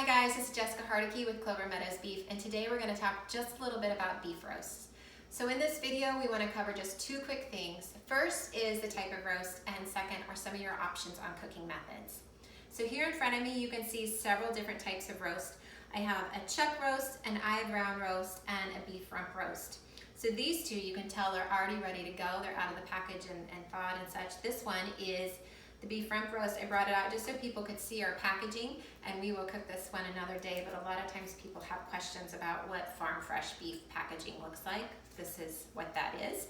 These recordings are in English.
Hi guys, this is Jessica Hardicke with Clover Meadows Beef, and today we're going to talk just a little bit about beef roasts. So in this video, we want to cover just two quick things. First is the type of roast, and second are some of your options on cooking methods. So here in front of me, you can see several different types of roast. I have a chuck roast, an eye brown roast, and a beef rump roast. So these two, you can tell they're already ready to go. They're out of the package and thawed and such. This one is the beef rump roast. I brought it out just so people could see our packaging, and we will cook this one another day, but a lot of times people have questions about what farm fresh beef packaging looks like. This is what that is.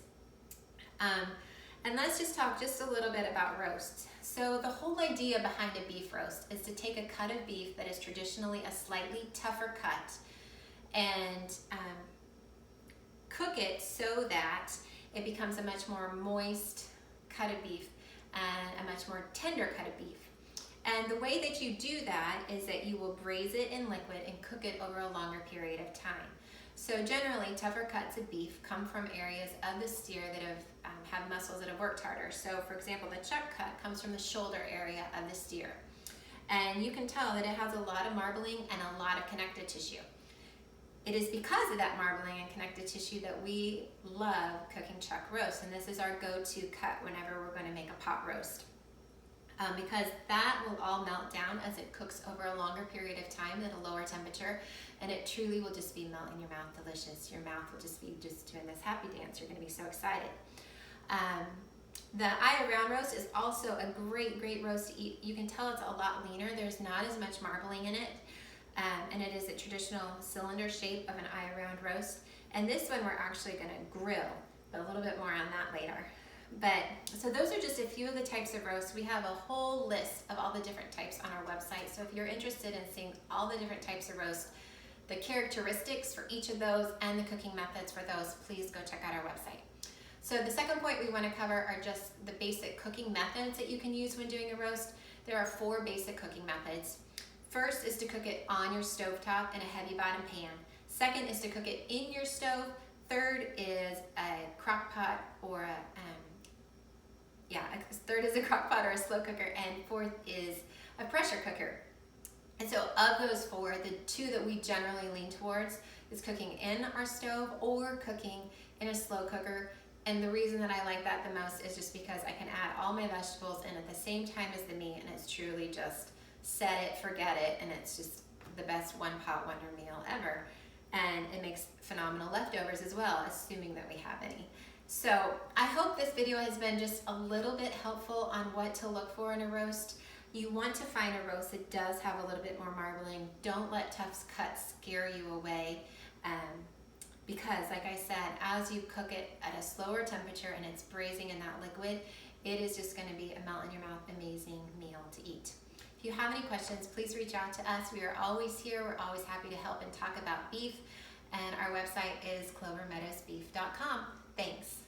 And let's just talk just a little bit about roasts. So the whole idea behind a beef roast is to take a cut of beef that is traditionally a slightly tougher cut and cook it so that it becomes a much more moist cut of beef and a much more tender cut of beef. And the way that you do that is that you will braise it in liquid and cook it over a longer period of time. So generally, tougher cuts of beef come from areas of the steer that have muscles that have worked harder. So for example, the chuck cut comes from the shoulder area of the steer. And you can tell that it has a lot of marbling and a lot of connective tissue. It is because of that marbling and connective tissue that we love cooking chuck roast, and this is our go-to cut whenever we're going to make a pot roast. Because that will all melt down as it cooks over a longer period of time at a lower temperature, and it truly will just be melt in your mouth delicious. Your mouth will just be doing this happy dance. You're going to be so excited. The eye round roast is also a great roast to eat. You can tell it's a lot leaner. There's not as much marbling in it. And it is a traditional cylinder shape of an eye round roast. And this one we're actually going to grill, but a little bit more on that later. So those are just a few of the types of roasts. We have a whole list of all the different types on our website. So if you're interested in seeing all the different types of roast, the characteristics for each of those and the cooking methods for those, please go check out our website. So the second point we want to cover are just the basic cooking methods that you can use when doing a roast. There are 4 basic cooking methods. First is to cook it on your stovetop in a heavy bottom pan. Second is to cook it in your stove. Third is a crock pot or a slow cooker. And fourth is a pressure cooker. And so of those 4, the 2 that we generally lean towards is cooking in our stove or cooking in a slow cooker. And the reason that I like that the most is just because I can add all my vegetables in at the same time as the meat, and it's truly just set it, forget it, and it's just the best one-pot wonder meal ever. And it makes phenomenal leftovers as well, assuming that we have any. So I hope this video has been just a little bit helpful on what to look for in a roast. You want to find a roast that does have a little bit more marbling. Don't let tough cuts scare you away. Because like I said, as you cook it at a slower temperature and it's braising in that liquid, it is just going to be a melt in your mouth amazing meal to eat. If you have any questions, please reach out to us. We are always here. We're always happy to help and talk about beef. And our website is clovermeadowsbeef.com. Thanks.